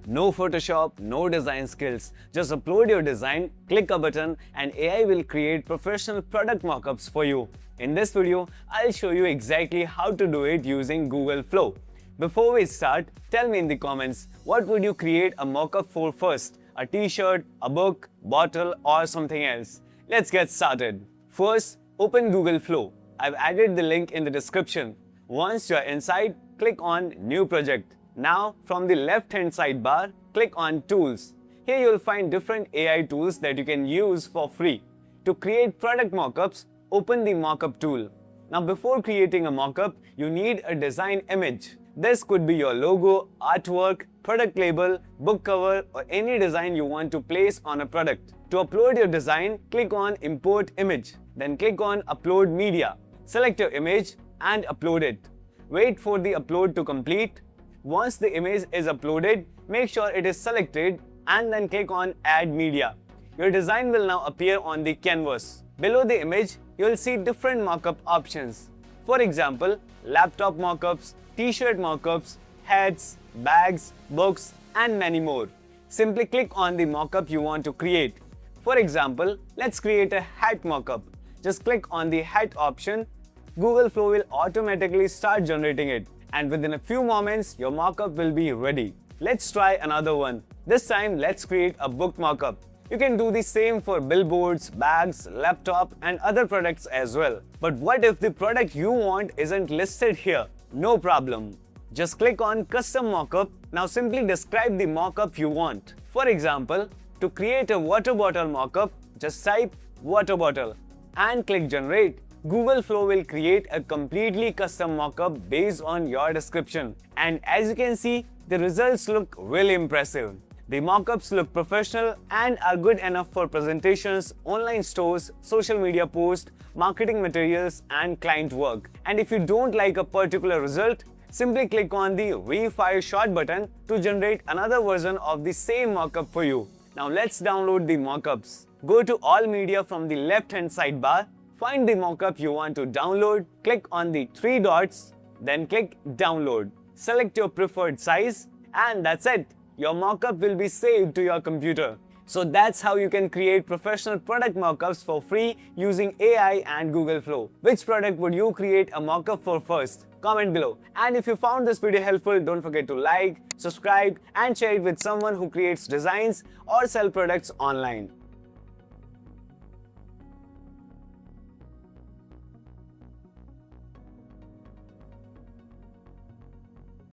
No Photoshop, no design skills. Just upload your design, click a button, and AI will create professional product mockups for you. In this video, I'll show you exactly how to do it using Google Flow. Before we start, tell me in the comments, what would you create a mockup for first? A t-shirt, a book, bottle, or something else? Let's get started. First, open Google Flow. I've added the link in the description. Once you're inside, click on New Project. Now, from the left-hand sidebar, click on Tools. Here you'll find different AI tools that you can use for free. To create product mockups, open the Mockup tool. Now, before creating a mockup, you need a design image. This could be your logo, artwork, product label, book cover, or any design you want to place on a product. To upload your design, click on Import Image. Then click on Upload Media. Select your image and upload it. Wait for the upload to complete. Once the image is uploaded, make sure it is selected and then click on Add Media. Your design will now appear on the canvas. Below the image, you will see different mockup options. For example, laptop mockups, t-shirt mockups, hats, bags, books, and many more. Simply click on the mockup you want to create. For example, let's create a hat mockup. Just click on the hat option. Google Flow will automatically start generating it, and within a few moments, your mockup will be ready. Let's try another one. This time, let's create a book mockup. You can do the same for billboards, bags, laptop, and other products as well. But what if the product you want isn't listed here? No problem. Just click on Custom Mockup. Now simply describe the mockup you want. For example, to create a water bottle mockup, just type water bottle and click Generate. Google Flow will create a completely custom mockup based on your description. And as you can see, the results look really impressive. The mockups look professional and are good enough for presentations, online stores, social media posts, marketing materials, and client work. And if you don't like a particular result, simply click on the Refire Short button to generate another version of the same mockup for you. Now let's download the mockups. Go to All Media from the left-hand sidebar. Find the mockup you want to download, click on the three dots, then click Download. Select your preferred size, and that's it. Your mockup will be saved to your computer. So that's how you can create professional product mockups for free using AI and Google Flow. Which product would you create a mockup for first? Comment below. And if you found this video helpful, don't forget to like, subscribe, and share it with someone who creates designs or sell products online.